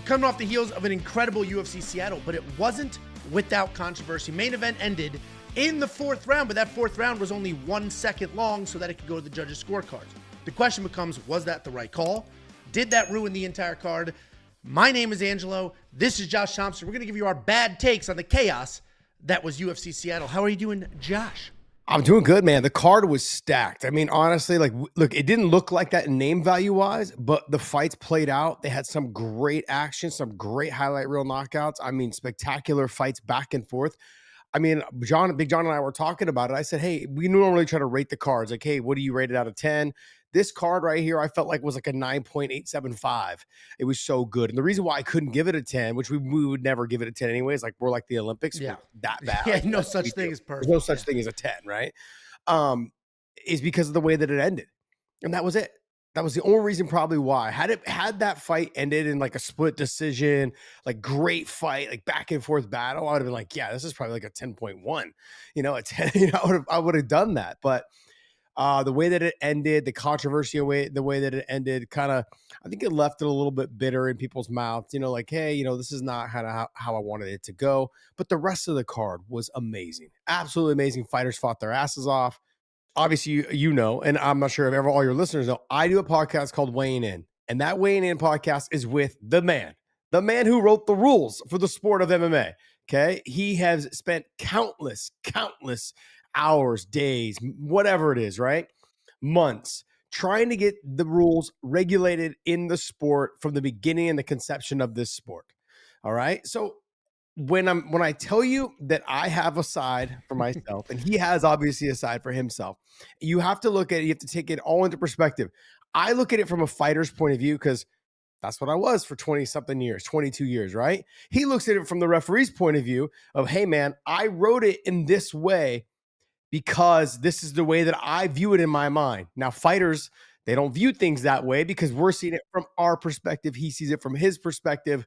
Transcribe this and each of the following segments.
coming off the heels of an incredible UFC Seattle, but it wasn't without controversy. Main event ended in the fourth round, but that fourth round was only 1 second long so that it could go to the judges' scorecards. The question becomes, was that the right call? Did that ruin the entire card? My name is Angelo. This is Josh Thomson. We're going to give you our bad takes on the chaos that was UFC Seattle. How are you doing, Josh? I'm doing good, man. The card was stacked. I mean, honestly, like, look, it didn't look like that name value-wise, but the fights played out. They had some great action, some great highlight reel knockouts. I mean, spectacular fights back and forth. I mean, Big John and I were talking about it. I said, hey, we normally try to rate the cards. Like, hey, what do you rate it out of 10? This card right here, I felt like was like a 9.875. It was so good. And the reason why I couldn't give it a 10, which we would never give it a 10 anyways, like we're like the Olympics, Yeah. that bad. Yeah, like, no such thing as perfect. There's no such thing as a 10, right? Is because of the way that it ended. And that was it. That was the only reason probably why. Had that fight ended in like a split decision, like great fight, like back and forth battle, I would have been like, yeah, this is probably like a 10.1. You know, a 10, you know, I would have done that. But the way that it ended, the controversy the way that it ended, kind of, I think it left it a little bit bitter in people's mouths, you know, like, hey, you know, this is not how I wanted it to go. But the rest of the card was amazing. Absolutely amazing. Fighters fought their asses off. Obviously, you know, and I'm not sure if all your listeners know, I do a podcast called Weighing In. And that Weighing In podcast is with the man who wrote the rules for the sport of MMA. Okay. He has spent countless hours, days, whatever it is, right? Months trying to get the rules regulated in the sport from the beginning and the conception of this sport. All right. So when I tell you that I have a side for myself and he has obviously a side for himself, you have to look at it. You have to take it all into perspective. I look at it from a fighter's point of view because that's what I was for 20-something years, 22 years, right? He looks at it from the referee's point of view of, hey, man, I wrote it in this way because this is the way that I view it in my mind. Now, fighters, they don't view things that way because we're seeing it from our perspective. He sees it from his perspective.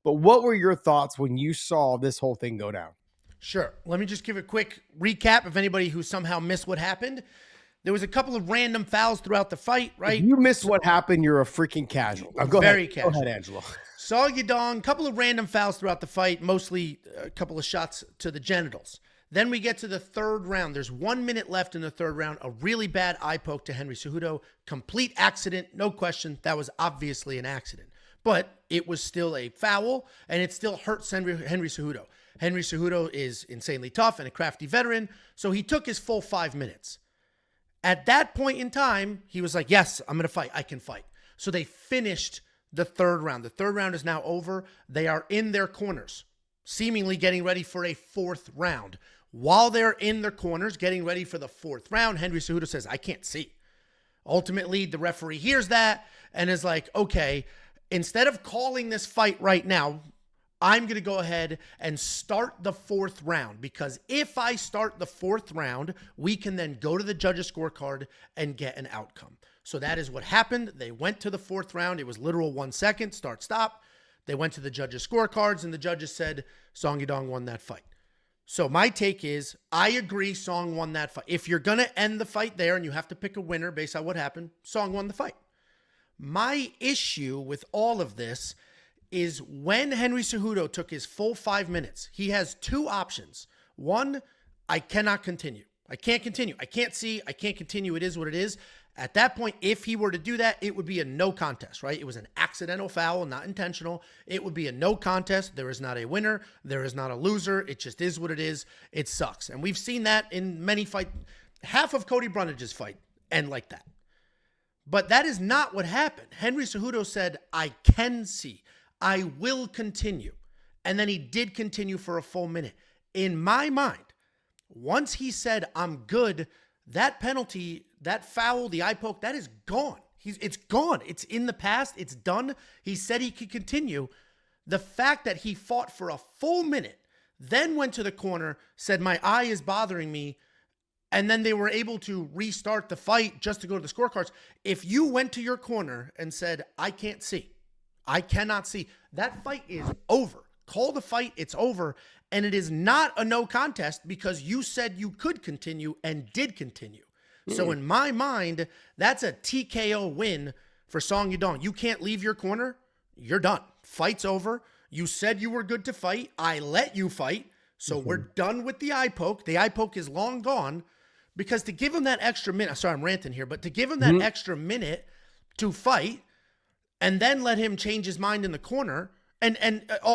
But what were your thoughts when you saw this whole thing go down? Sure. Let me just give a quick recap of anybody who somehow missed what happened. There was a couple of random fouls throughout the fight, right? If you missed what happened, you're a freaking casual. Go ahead, Angelo. Saw Yadong, couple of random fouls throughout the fight, mostly a couple of shots to the genitals. Then we get to the third round. There's 1 minute left in the third round. A really bad eye poke to Henry Cejudo. Complete accident, no question. That was obviously an accident. But it was still a foul, and it still hurts Henry Cejudo. Henry Cejudo is insanely tough and a crafty veteran, so he took his full 5 minutes. At that point in time, he was like, yes, I'm going to fight. I can fight. So they finished the third round. The third round is now over. They are in their corners, seemingly getting ready for a fourth round. While they're in their corners, getting ready for the fourth round, Henry Cejudo says, I can't see. Ultimately, the referee hears that and is like, okay, instead of calling this fight right now, I'm going to go ahead and start the fourth round, because if I start the fourth round, we can then go to the judges' scorecard and get an outcome. So that is what happened. They went to the fourth round. It was literal 1 second, start, stop. They went to the judges' scorecards, and the judges said Song Yadong won that fight. So my take is, I agree Song won that fight. If you're going to end the fight there and you have to pick a winner based on what happened, Song won the fight. My issue with all of this is when Henry Cejudo took his full 5 minutes, he has two options. One, I cannot continue. I can't continue. I can't see. I can't continue. It is what it is. At that point, if he were to do that, it would be a no contest, right? It was an accidental foul, not intentional. It would be a no contest. There is not a winner. There is not a loser. It just is what it is. It sucks. And we've seen that in many fights. Half of Cody Brunage's fight end like that. But that is not what happened. Henry Cejudo said, I can see. I will continue. And then he did continue for a full minute. In my mind, once he said, I'm good, that penalty, that foul, the eye poke, that is gone. It's gone. It's in the past. It's done. He said he could continue. The fact that he fought for a full minute, then went to the corner, said, my eye is bothering me, and then they were able to restart the fight just to go to the scorecards. If you went to your corner and said, I can't see, I cannot see, that fight is over. Call the fight, it's over. And it is not a no contest because you said you could continue and did continue. So in my mind, that's a TKO win for Song Yadong. You can't leave your corner, you're done. Fight's over. You said you were good to fight. I let you fight. So we're done with the eye poke. The eye poke is long gone because to give him that extra minute, sorry, I'm ranting here, but to give him that extra minute to fight and then let him change his mind in the corner, and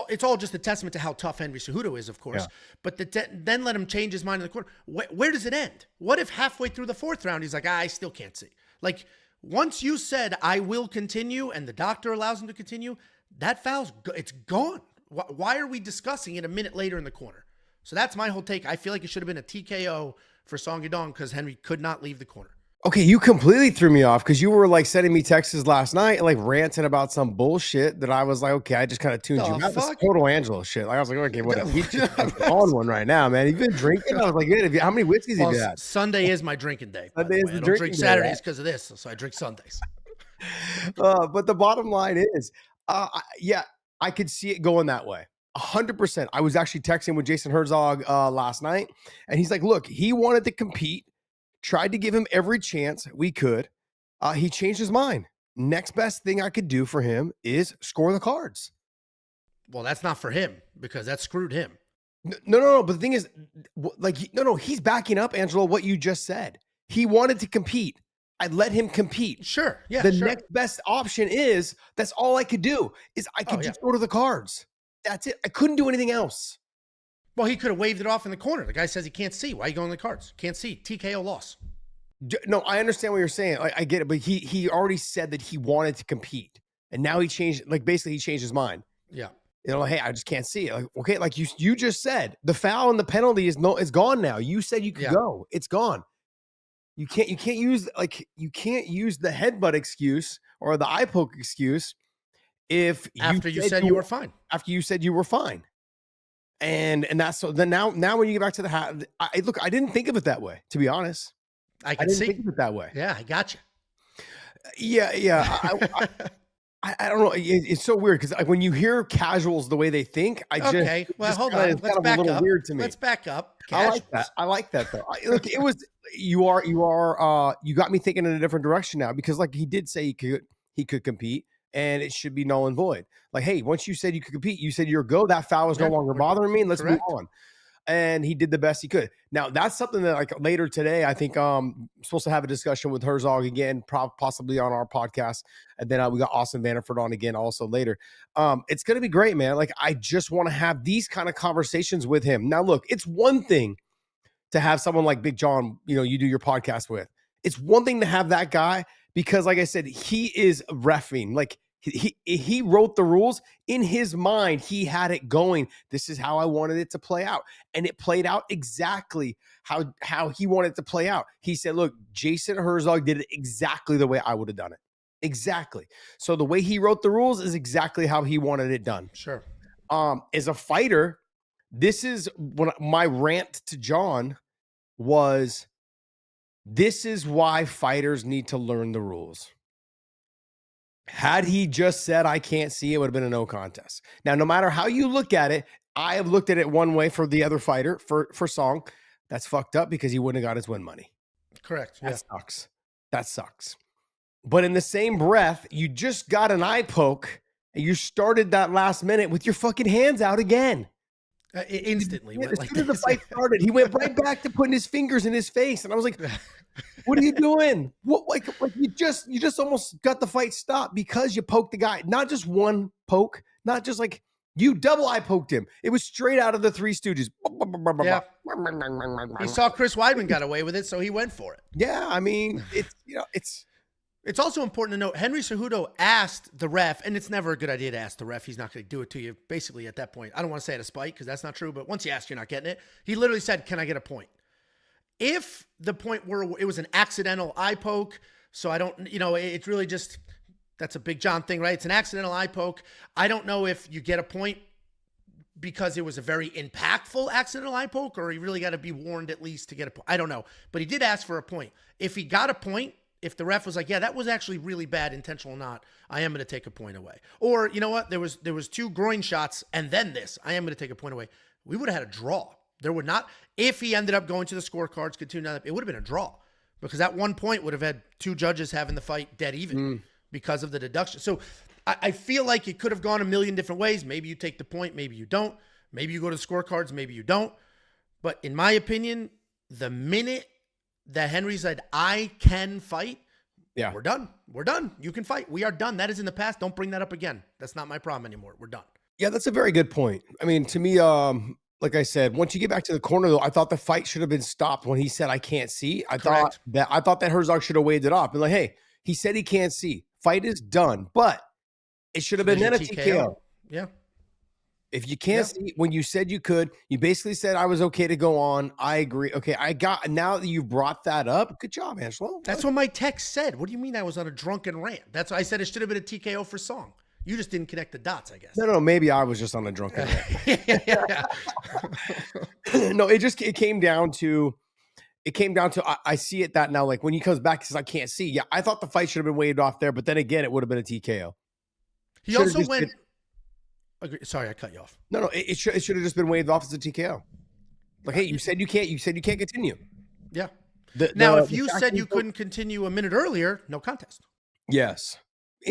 it's all just a testament to how tough Henry Cejudo is, of course, but then let him change his mind in the corner. Where does it end? What if halfway through the 4th round, he's like, I still can't see. Like, once you said, I will continue, and the doctor allows him to continue, that foul's, it's gone. Why are we discussing it a minute later in the corner? So that's my whole take. I feel like it should have been a TKO for Song Yadong because Henry could not leave the corner. Okay, you completely threw me off because you were like sending me texts last night, like ranting about some bullshit that I was like, okay, I just kind of tuned you out. This total Angelo shit. Like, I was like, okay, what? He's on one right now, man. You've been drinking. I was like, yeah, how many whiskeys have you had? Sunday is my drinking day. Sunday is the I don't drinking drink day, Saturdays because of this, so I drink Sundays. But the bottom line is, yeah, I could see it going that way. 100%. I was actually texting with Jason Herzog last night, and he's like, look, he wanted to compete, tried to give him every chance we could. He changed his mind. Next best thing I could do for him is score the cards. Well, that's not for him because that screwed him. No. But the thing is, like, no, he's backing up, Angelo, what you just said. He wanted to compete. I let him compete. Sure. Yeah. The next best option is, that's all I could do, is I could just go to the cards. That's it. I couldn't do anything else. Well, he could have waved it off in the corner. The guy says he can't see. Why are you going to the cards? Can't see. TKO loss. No, I understand what you're saying. I get it, but he already said that he wanted to compete, and now he changed. Like, basically, he changed his mind. Yeah. You know, like, hey, I just can't see it. Like, okay, like you just said, the foul and the penalty is gone now. You said you could go. It's gone. You can't use the headbutt excuse or the eye poke excuse if after you said you were fine. After you said you were fine. And that's so then now when you get back to the look, I didn't think of it that way, to be honest. I didn't think of it that way. Yeah, I got you. Yeah. I don't know. It's so weird because like when you hear casuals the way they think, okay. Well, hold on. Let's back up. Weird to me. Let's back up. Casuals. I like that though. Look, it was you got me thinking in a different direction now because like he did say he could compete. And it should be null and void. Like, hey, once you said you could compete, you said you're go. That foul is no longer bothering me. And let's move on. And he did the best he could. Now, that's something that like later today, I think I'm supposed to have a discussion with Herzog again, possibly on our podcast. And then we got Austin Vanderford on again also later. It's going to be great, man. Like, I just want to have these kind of conversations with him. Now, look, it's one thing to have someone like Big John, you do your podcast with. It's one thing to have that guy because, like I said, he is reffing. Like, he wrote the rules in his mind. He had it going. This is how I wanted it to play out. And it played out exactly how he wanted it to play out. He said, look, Jason Herzog did it exactly the way I would have done it. Exactly. So the way he wrote the rules is exactly how he wanted it done. Sure. As a fighter, this is what my rant to John was. This is why fighters need to learn the rules. Had he just said, I can't see, it would have been a no contest. Now, no matter how you look at it, I have looked at it one way for the other fighter, for Song. That's fucked up because he wouldn't have got his win money. Correct. That sucks. That sucks. But in the same breath, you just got an eye poke and you started that last minute with your fucking hands out again. Instantly. As soon as the fight started, he went right back to putting his fingers in his face. And I was like, what are you doing? What like you just almost got the fight stopped because you poked the guy. Not just one poke, not just like you double eye poked him. It was straight out of the Three Stooges. Yeah. He saw Chris Weidman got away with it, so he went for it. Yeah, I mean, It's also important to note, Henry Cejudo asked the ref, and it's never a good idea to ask the ref. He's not going to do it to you. Basically, at that point, I don't want to say out of spite because that's not true, but once you ask, you're not getting it. He literally said, can I get a point? If the point were it was an accidental eye poke, so I don't, it's really just, that's a Big John thing, right? It's an accidental eye poke. I don't know if you get a point because it was a very impactful accidental eye poke, or he really got to be warned at least to get a point. I don't know, but he did ask for a point. If he got a point, if the ref was like, yeah, that was actually really bad, intentional or not, I am going to take a point away. Or, you know what? There was 2 groin shots and then this. I am going to take a point away. We would have had a draw. There would not, if he ended up going to the scorecards, continuing, it would have been a draw because that 1 point would have had 2 judges having the fight dead even because of the deduction. So I feel like it could have gone a million different ways. Maybe you take the point, maybe you don't. Maybe you go to the scorecards, maybe you don't. But in my opinion, the minute that Henry said, I can fight, Yeah. we're done. We're done. You can fight. We are done. That is in the past. Don't bring that up again. That's not my problem anymore. We're done. Yeah, that's a very good point. I mean, to me, like I said, once you get back to the corner, though, I thought the fight should have been stopped when he said, I can't see. I thought that Herzog should have waved it off and like, hey, he said he can't see. Fight is done, but it should have been then a TKO. Yeah. If you can't see, when you said you could, you basically said I was okay to go on. I agree. Okay, now that you've brought that up, good job, Angelo. That's what my text said. What do you mean I was on a drunken rant? That's why I said it should have been a TKO for Song. You just didn't connect the dots, I guess. No, maybe I was just on a drunken rant. No, it came down to I see it that now, like when he comes back, he says I can't see. Yeah, I thought the fight should have been waved off there, but then again, it would have been a TKO. He also went. Sorry, I cut you off. No, it should have just been waved off as a TKO. Like, hey, you said you can't continue. Yeah. Now, if you said you couldn't continue a minute earlier, no contest. Yes.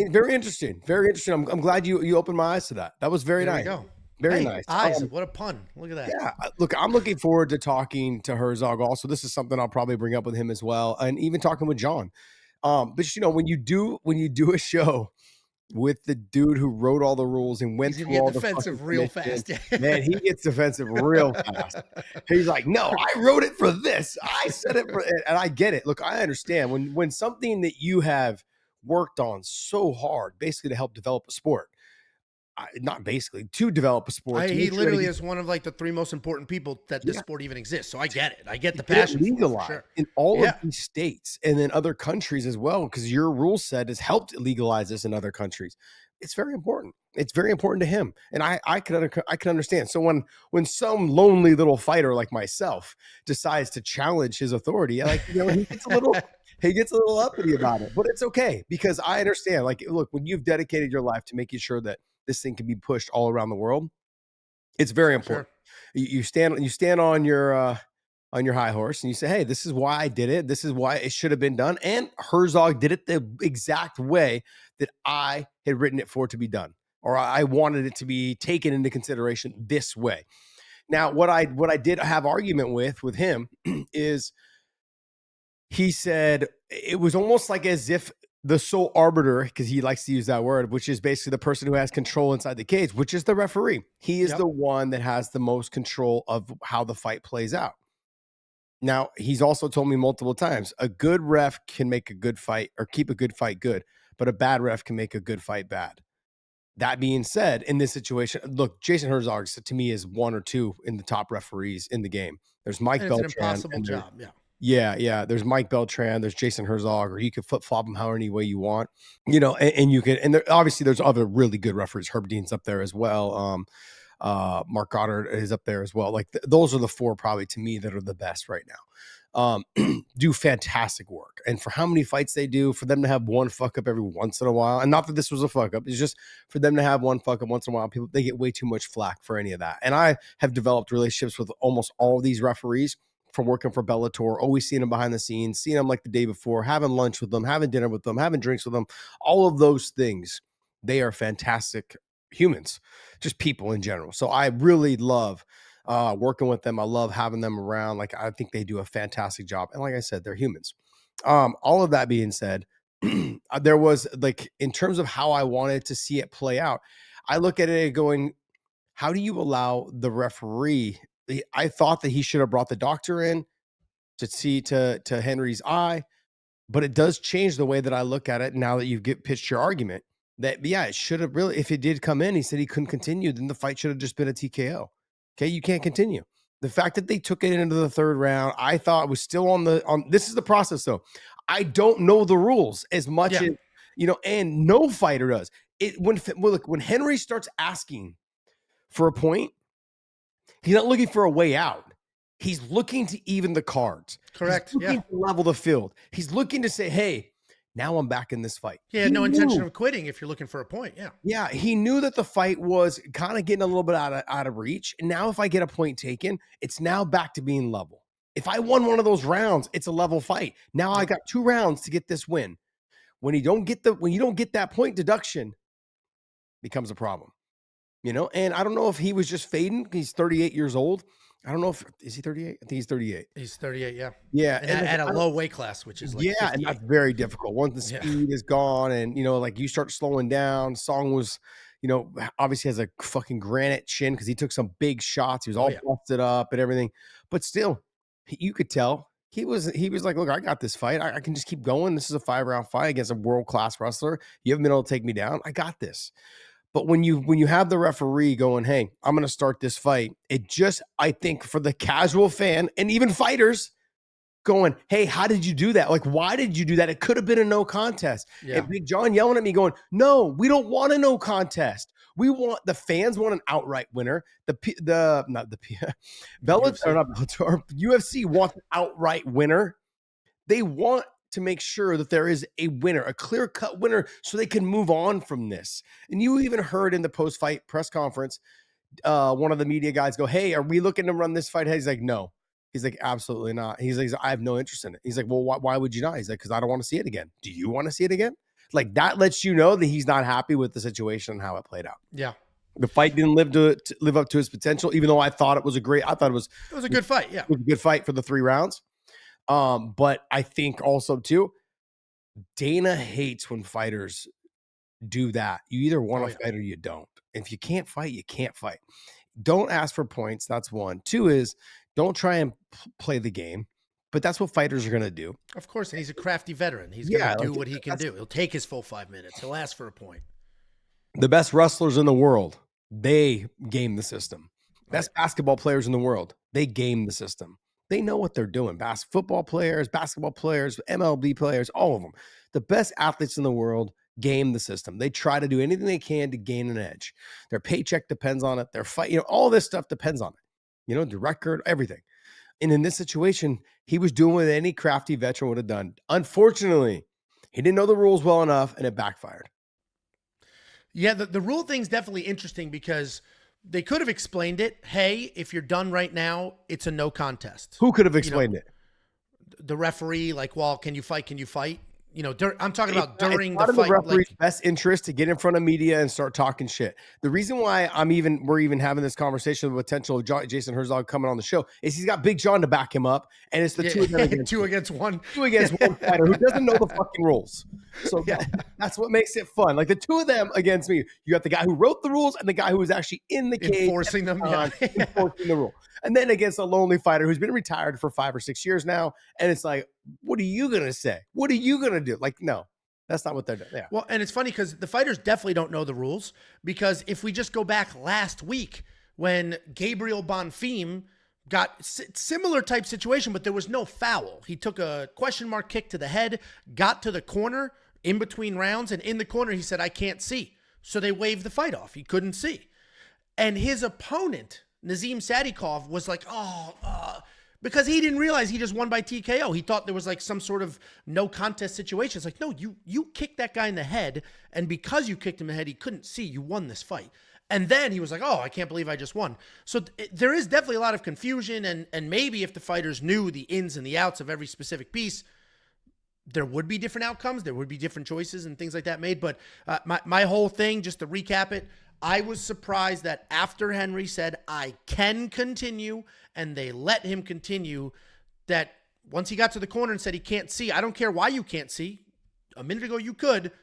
Very interesting. Very interesting. I'm glad you opened my eyes to that. That was very nice. There you go. Very nice. Eyes. What a pun. Look at that. Yeah. Look, I'm looking forward to talking to Herzog also. This is something I'll probably bring up with him as well. And even talking with John. But you know, when you do a show with the dude who wrote all the rules and went through all the defensive real fast. Man, he gets defensive real fast. He's like, no, I wrote it for this. I said it for it. And I get it. Look, I understand when something that you have worked on so hard, basically to help develop a sport, to develop a sport. He literally is one of like the three most important people that this sport even exists. So I get it. I get the passion. Legalized sure. in all of these states and then other countries as well, because your rule set has helped legalize this in other countries. It's very important. It's very important to him, and I can understand. So when some lonely little fighter like myself decides to challenge his authority, he gets a little uppity about it, but it's okay because I understand. Like, look, when you've dedicated your life to making sure that this thing can be pushed all around the world, it's very important. Sure. You stand on your high horse and you say, hey, this is why I did it. This is why it should have been done. And Herzog did it the exact way that I had written it for it to be done, or I wanted it to be taken into consideration this way. Now, what I did have argument with him is he said it was almost like as if the sole arbiter, because he likes to use that word, which is basically the person who has control inside the cage, which is the referee. He is the one that has the most control of how the fight plays out. Now, he's also told me multiple times, a good ref can make a good fight or keep a good fight good, but a bad ref can make a good fight bad. That being said, in this situation, look, Jason Herzog to me is one or two in the top referees in the game. There's Mike Beltran. It's an impossible job, Yeah. There's Mike Beltran. There's Jason Herzog, or you could flip-flop them however any way you want, and you can. And there, obviously, there's other really good referees. Herb Dean's up there as well. Mark Goddard is up there as well. Like those are the four probably to me that are the best right now. Do fantastic work, and for how many fights they do, for them to have one fuck up every once in a while, and not that this was a fuck up, it's just for them to have one fuck up once in a while. They get way too much flack for any of that. And I have developed relationships with almost all of these referees from working for Bellator, always seeing them behind the scenes, seeing them like the day before, having lunch with them, having dinner with them, having drinks with them, all of those things. They are fantastic humans, just people in general. So I really love working with them. I love having them around. Like, I think they do a fantastic job. And like I said, they're humans. All of that being said, there was like, in terms of how I wanted to see it play out, I look at it going, how do you allow the referee? I thought that he should have brought the doctor in to see to Henry's eye, but it does change the way that I look at it now that you've pitched your argument that, yeah, it should have really, if it did come in, he said he couldn't continue, then the fight should have just been a TKO. Okay. You can't continue. The fact that they took it into the third round, I thought it was still on this is the process though. I don't know the rules as much as, and no fighter does it. When Henry starts asking for a point, he's not looking for a way out. He's looking to even the cards. Correct. He's looking to level the field. He's looking to say, hey, now I'm back in this fight. He had no intention of quitting if you're looking for a point. Yeah. Yeah. He knew that the fight was kind of getting a little bit out of reach. And now if I get a point taken, it's now back to being level. If I won one of those rounds, it's a level fight. Now I got 2 rounds to get this win. When you don't get that point deduction, becomes a problem. And I don't know if he was just fading. He's 38 years old. I don't know if is he 38? I think he's 38. He's 38, yeah. Yeah, And and at a low weight class, which is like and 58. that's very difficult. Once the Yeah. speed is gone, and like you start slowing down. Song was, obviously has a fucking granite chin because he took some big shots. He was all yeah. busted up and everything, but still, you could tell he was like, look, I got this fight. I can just keep going. This is a 5-round fight against a world-class wrestler. You haven't been able to take me down. I got this. But when you have the referee going, hey, I'm going to start this fight, it just, I think for the casual fan and even fighters going, hey, how did you do that? Like, why did you do that? It could have been a no contest. Yeah. And Big John yelling at me going, no, we don't want a no contest. We want, the fans want an outright winner. Bellator, or not Bellator, UFC wants an outright winner. They want to make sure that there is a winner, a clear-cut winner, so they can move on from this. And you even heard in the post-fight press conference, one of the media guys go, hey, are we looking to run this fight? He's like, no. He's like, absolutely not. He's like, I have no interest in it. He's like, well, why would you not? He's like, because I don't want to see it again. Do you want to see it again? Like, that lets you know that he's not happy with the situation and how it played out. Yeah. The fight didn't live up to his potential, even though I thought it was a good fight. Yeah. It was a good fight for the 3 rounds. But I think also too, Dana hates when fighters do that. You either want to fight or you don't. If you can't fight, you can't fight. Don't ask for points. That's one. 2 is don't try and play the game. But that's what fighters are going to do. Of course, and he's a crafty veteran. He's going to do what he can do. He'll take his full 5 minutes. He'll ask for a point. The best wrestlers in the world, they game the system. Best basketball players in the world, they game the system. They know what they're doing. Football players, basketball players, MLB players, all of them. The best athletes in the world game the system. They try to do anything they can to gain an edge. Their paycheck depends on it. Their fight, all this stuff depends on it. The record, everything. And in this situation, he was doing what any crafty veteran would have done. Unfortunately, he didn't know the rules well enough, and it backfired. Yeah, the rule thing's definitely interesting because they could have explained it. Hey, if you're done right now, it's a no contest. Who could have explained it? The referee, like, well, can you fight? Can you fight? I'm talking about during the fight. It's the referee's best interest to get in front of media and start talking shit. The reason why we're even having this conversation with potential Jason Herzog coming on the show is he's got Big John to back him up, and it's the two of them against two against one fighter who doesn't know the fucking rules. So that's what makes it fun. Like the two of them against me. You got the guy who wrote the rules and the guy who was actually in the cage enforcing them, enforcing the rule. And then against a lonely fighter who's been retired for 5 or 6 years now. And it's like, what are you going to say? What are you going to do? Like, no, that's not what they're doing. Yeah. Well, and it's funny because the fighters definitely don't know the rules, because if we just go back last week when Gabriel Bonfim got similar type situation, but there was no foul. He took a question mark kick to the head, got to the corner in between rounds, and in the corner he said, I can't see. So they waved the fight off. He couldn't see. And his opponent, Nazim Sadikov, was like, because he didn't realize he just won by TKO. He thought there was like some sort of no contest situation. It's like, no, you kicked that guy in the head, and because you kicked him in the head, he couldn't see. You won this fight. And then he was like, oh, I can't believe I just won. So there is definitely a lot of confusion, and maybe if the fighters knew the ins and the outs of every specific piece, there would be different outcomes. There would be different choices and things like that made. But my whole thing, just to recap it, I was surprised that after Henry said, I can continue, and they let him continue, that once he got to the corner and said he can't see, I don't care why you can't see. A minute ago you could.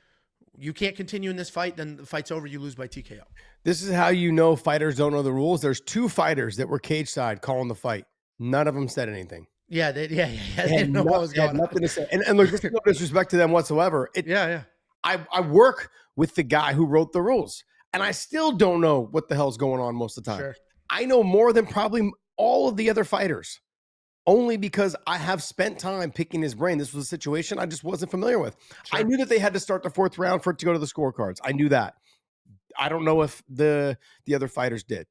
You can't continue in this fight, then the fight's over, you lose by TKO. This is how you know fighters don't know the rules. There's 2 fighters that were cage side calling the fight. None of them said anything. Yeah, they didn't know what was going on. Nothing to say. And look, there's no disrespect to them whatsoever. I work with the guy who wrote the rules, and I still don't know what the hell's going on most of the time. Sure. I know more than probably all of the other fighters, only because I have spent time picking his brain. This was a situation I just wasn't familiar with. Sure. I knew that they had to start the 4th round for it to go to the scorecards. I knew that. I don't know if the other fighters did.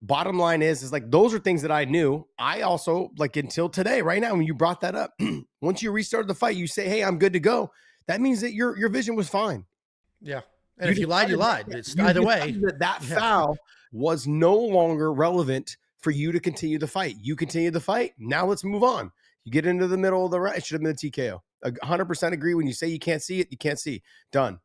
Bottom line is like, those are things that I knew. I also, like, until today, right now, when you brought that up, once you restarted the fight, you say, hey, I'm good to go. That means that your vision was fine. Yeah. And if you lied, you lied. It's either way. That foul was no longer relevant for you to continue the fight. You continue the fight. Now let's move on. You get into the middle of the round. It should have been a TKO. 100% agree. When you say you can't see it, you can't see. Done.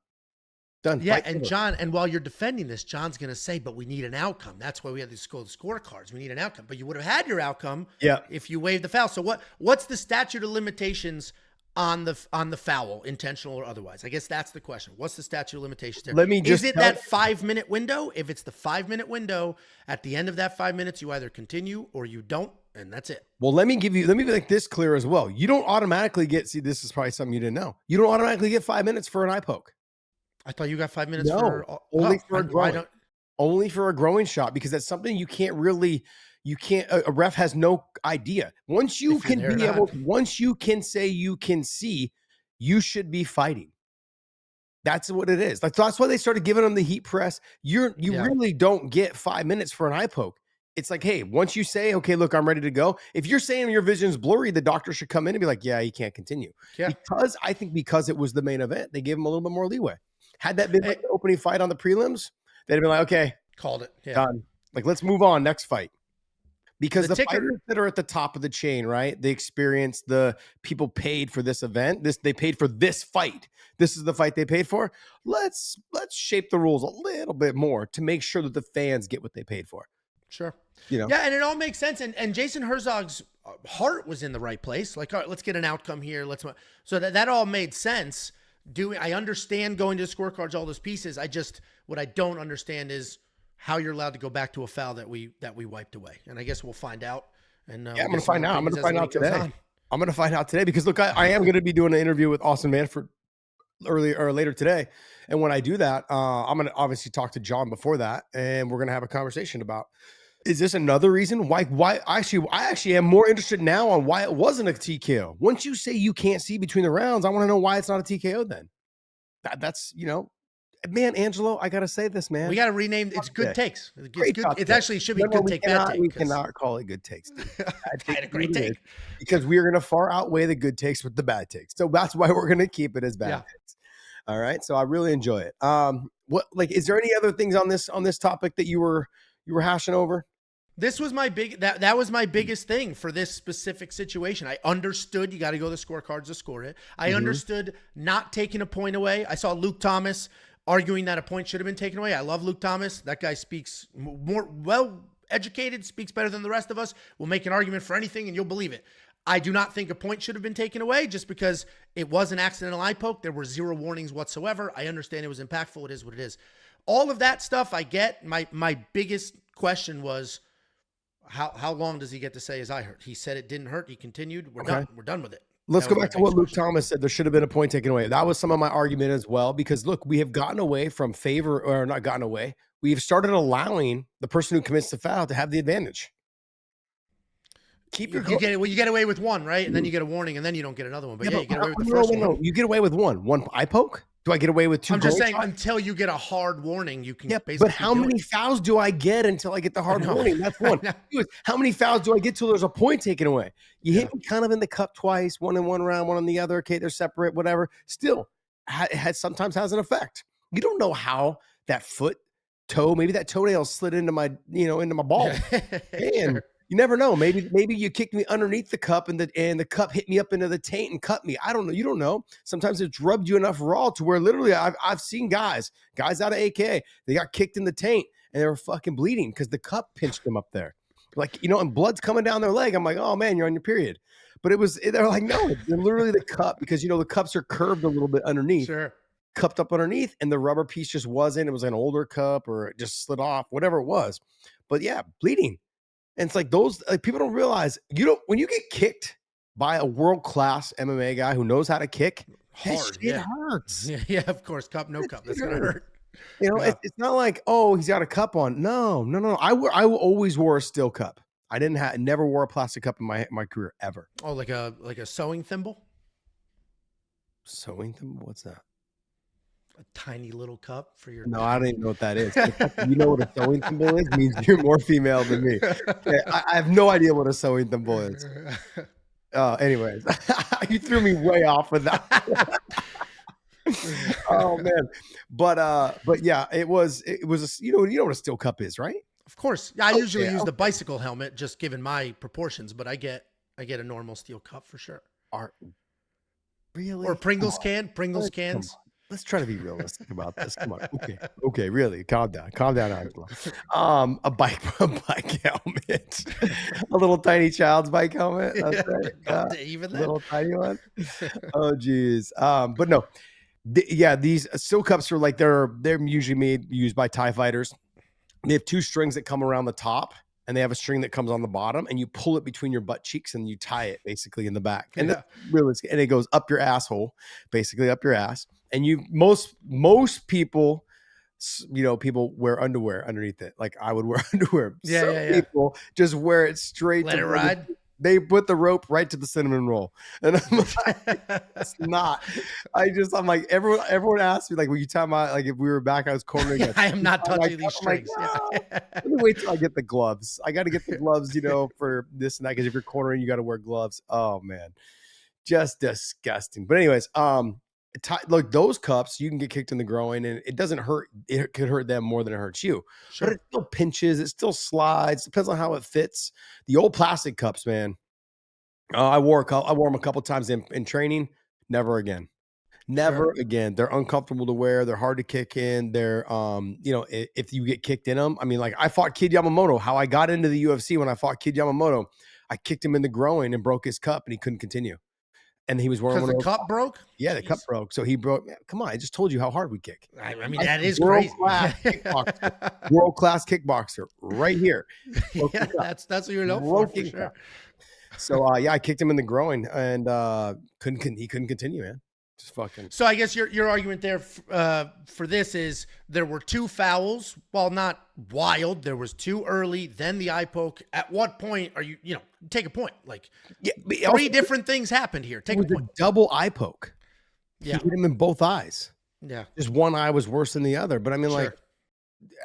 Done. Yeah, Fight and over. John, and while you're defending this, John's going to say, but we need an outcome. That's why we have these scorecards. We need an outcome. But you would have had your outcome Yeah. if you waived the foul. So what's the statute of limitations on the foul, intentional or otherwise? I guess that's the question. What's the statute of limitations there? Let me just Is it that 5-minute window? If it's the 5-minute window, at the end of that 5 minutes, you either continue or you don't, and that's it. Well, let me make this clear as well. You don't automatically get, see, this is probably something you didn't know. You don't automatically get 5 minutes for an eye poke. I thought you got 5 minutes No, for only for a groin. Only for a groin shot, because that's something you can't, a ref has no idea. Once you can once you can say you can see, you should be fighting. That's what it is. Like, that's why they started giving them the heat press. You really don't get 5 minutes for an eye poke. It's like, hey, once you say, okay, look, I'm ready to go. If you're saying your vision's blurry, the doctor should come in and be like, yeah, you can't continue. Yeah. Because it was the main event, they gave him a little bit more leeway. Had that been like the opening fight on the prelims, they'd have been like, okay, called it. Yeah. Done. Like, let's move on. Next fight. Because the fighters that are at the top of the chain, right? The experience, the people paid for this event. They paid for this fight. This is the fight they paid for. Let's shape the rules a little bit more to make sure that the fans get what they paid for. Sure. You know? Yeah, and it all makes sense. And Jason Herzog's heart was in the right place. Like, all right, let's get an outcome here. So that all made sense. I understand going to the scorecards, all those pieces. What I don't understand is how you're allowed to go back to a foul that we wiped away. And I guess we'll find out. And I'm going to find out. I'm going to find out today. I'm going to find out today because, look, I am going to be doing an interview with Austin Manford later today. And when I do that, I'm going to obviously talk to John before that, and we're going to have a conversation about, is this another reason why I actually am more interested now on why it wasn't a TKO. Once you say you can't see between the rounds, I want to know why it's not a TKO then. That's, man, Angelo, I got to say this, man. We got to rename it's Good Takes. It's good. It actually should be Good Take, Bad Take. We cannot call it Good Takes. I had a great take. Because we are going to far outweigh the good takes with the bad takes. So that's why we're going to keep it as bad takes. All right. So I really enjoy it. Is there any other things on this topic that you were hashing over? This was my that was my biggest thing for this specific situation. I understood you got to go to the scorecards to score it. I understood not taking a point away. I saw Luke Thomas arguing that a point should have been taken away. I love Luke Thomas. That guy speaks more well-educated, speaks better than the rest of us, will make an argument for anything and you'll believe it. I do not think a point should have been taken away just because it was an accidental eye poke. There were 0 warnings whatsoever. I understand it was impactful. It is what it is. All of that stuff I get. My biggest question was, how long does he get to say his eye hurt? He said it didn't hurt. He continued. We're done. We're done with it. Let's go back to what Luke Thomas said. There should have been a point taken away. That was some of my argument as well, because look, we have gotten away from not gotten away. We've started allowing the person who commits the foul to have the advantage. You get away with one, right? And then you get a warning and then you don't get another one. But you get away with the first one. No, you get away with one eye poke. Do I get away with 2? I'm just saying, until you get a hard warning, you can basically. But how many fouls do I get until I get the hard warning? That's one. How many fouls do I get till there's a point taken away? You hit me kind of in the cup twice, one in one round, one on the other. Okay, they're separate, whatever. Still, it sometimes has an effect. You don't know how that toe, maybe that toenail slid into my ball. Man, you never know. Maybe you kicked me underneath the cup and the cup hit me up into the taint and cut me. I don't know. You don't know. Sometimes it's rubbed you enough raw to where literally I've seen guys out of AK, they got kicked in the taint and they were fucking bleeding because the cup pinched them up there. Like, and blood's coming down their leg. I'm like, oh man, you're on your period. But they're like, no, it's literally the cup, because the cups are curved a little bit underneath. Sure. Cupped up underneath, and the rubber piece just wasn't. It was an older cup or it just slid off, whatever it was. But yeah, bleeding. And it's like people don't realize when you get kicked by a world-class MMA guy who knows how to kick, hard, it hurts. Yeah, of course. Cup, no cup. That's going to hurt. It's not like, oh, he's got a cup on. No. I always wore a steel cup. I never wore a plastic cup in my career ever. Oh, like a sewing thimble? Sewing thimble? What's that? A tiny little cup for your. No, I don't even know what that is. You know what a sewing thimble is? Means you're more female than me. Okay, I have no idea what a sewing thimble is. Anyways, you threw me way off with that. Oh man, but yeah, it was you know what a steel cup is, right? Of course, I usually use the bicycle helmet, just given my proportions, but I get a normal steel cup for sure. Really? Or Pringles cans. let's try to be realistic about this. Come on. Okay, really. Calm down, Angelo. A bike helmet. A little tiny child's bike helmet. That's right. Yeah, Even then. little tiny one. Oh, geez. But no, these steel cups are like they're usually used by Thai fighters. They have two strings that come around the top, and they have a string that comes on the bottom, and you pull it between your butt cheeks and you tie it basically in the back. And and it goes up your asshole, basically up your ass. And most people, people wear underwear underneath it. Like I would wear underwear. Some people just wear it straight. Let it ride. They put the rope right to the cinnamon roll. And I'm like, it's not. I'm like, everyone asked me, like, when you talking about, like, if we were back, I was cornering. I am not touching these strings. Let me wait till I get the gloves. I got to get the gloves, for this and that. Because if you're cornering, you got to wear gloves. Oh, man. Just disgusting. But anyways, look, those cups, you can get kicked in the groin and it doesn't hurt. It could hurt them more than it hurts you. Sure. But it still pinches. It still slides. Depends on how it fits. The old plastic cups, man. I wore them a couple times in training. Never again. Never again. They're uncomfortable to wear. They're hard to kick in. They're, if you get kicked in them, I mean, like I fought Kid Yamamoto. How I got into the UFC when I fought Kid Yamamoto, I kicked him in the groin and broke his cup and he couldn't continue. And he was wearing one of those. The cup broke? Yeah, the cup broke. So he broke. Man, come on, I just told you how hard we kick. I mean, that is crazy. World-class kickboxer right here. Yeah, that's what you're known for sure. So I kicked him in the groin and he couldn't continue, man. Just fucking. So I guess your argument there for this is there were two fouls, while not wild. There was two early, then the eye poke. At what point are you take a point? Like three different things happened here. Take a point. Double eye poke. Yeah, he hit him in both eyes. Yeah, just one eye was worse than the other. But I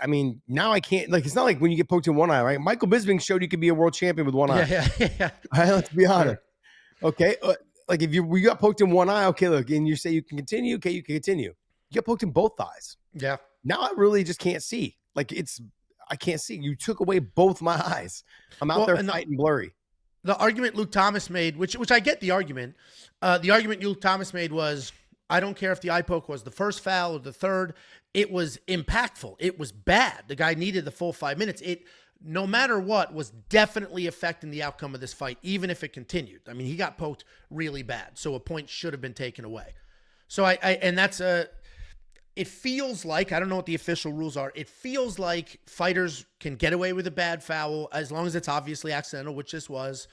mean, now I can't. Like, it's not like when you get poked in one eye, right? Michael Bisping showed you could be a world champion with one eye. Yeah. All right, let's be honest. Okay. Like if we got poked in one eye, okay, look, and you say you can continue, okay, you can continue. You got poked in both eyes. Yeah. Now I really just can't see. Like I can't see. You took away both my eyes. I'm out there fighting blurry. The argument Luke Thomas made, which I get the argument. The argument Luke Thomas made was, I don't care if the eye poke was the first foul or the third. It was impactful. It was bad. The guy needed the full 5 minutes. It, no matter what, was definitely affecting the outcome of this fight, even if it continued. I mean, he got poked really bad, so a point should have been taken away. So it feels like, I don't know what the official rules are, it feels like fighters can get away with a bad foul as long as it's obviously accidental, which this was.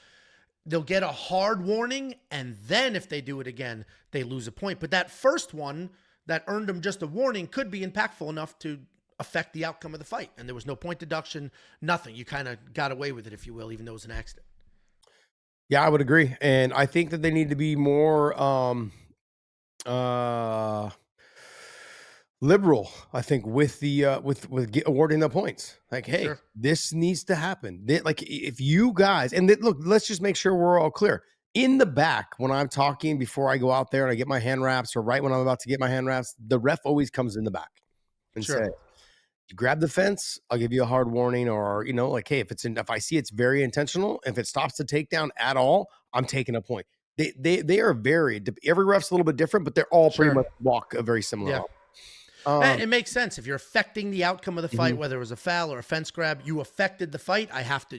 They'll get a hard warning, and then if they do it again, they lose a point. But that first one that earned them just a warning could be impactful enough to affect the outcome of the fight. And there was no point deduction, nothing. You kind of got away with it, if you will, even though it was an accident. Yeah, I would agree. And I think that they need to be more liberal, I think, with the with awarding the points. Like, hey, this needs to happen. Like, if you guys, and look, let's just make sure we're all clear. In the back, when I'm talking, before I go out there and I get my hand wraps, or right when I'm about to get my hand wraps, the ref always comes in the back and say, you grab the fence, I'll give you a hard warning, or, like, hey, if I see it's very intentional, if it stops the takedown at all, I'm taking a point. They are very, every ref's a little bit different, but they're all pretty much walk a very similar route. It makes sense. If you're affecting the outcome of the fight, whether it was a foul or a fence grab, you affected the fight.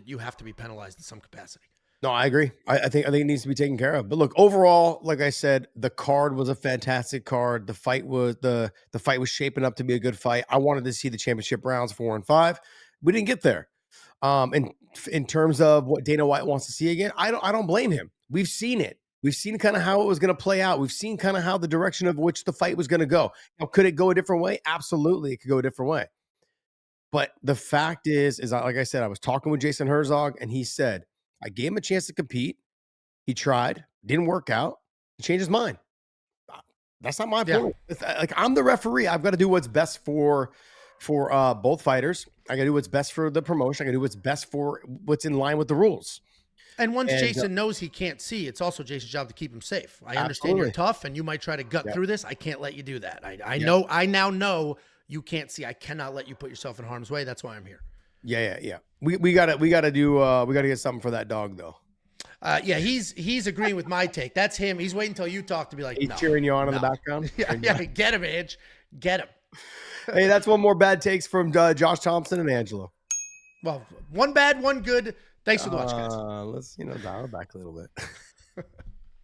You have to be penalized in some capacity. No, I agree. I think it needs to be taken care of. But look, overall, like I said, the card was a fantastic card. The fight was shaping up to be a good fight. I wanted to see the championship rounds 4 and 5. We didn't get there. And in terms of what Dana White wants to see again, I don't blame him. We've seen it. We've seen kind of how it was going to play out. We've seen kind of how the direction of which the fight was going to go. Now, could it go a different way? Absolutely, it could go a different way. But the fact is like I said, I was talking with Jason Herzog, and he said, I gave him a chance to compete. He tried, didn't work out. He changed his mind. That's not my point. Like, I'm the referee. I've got to do what's best for both fighters. I got to do what's best for the promotion. I got to do what's best for what's in line with the rules. And once Jason knows he can't see, it's also Jason's job to keep him safe. I understand you're tough and you might try to gut through this. I can't let you do that. I now know you can't see. I cannot let you put yourself in harm's way. That's why I'm here. Yeah. We gotta get something for that dog, though. Yeah, he's agreeing with my take. That's him. He's waiting until you talk to be like, He's no, cheering you on in the no. background. Yeah, get him, Ange. Get him. Hey, that's one more bad takes from Josh Thomson and Angelo. Well, one bad, one good. Thanks for the watch, guys. Let's dial it back a little bit.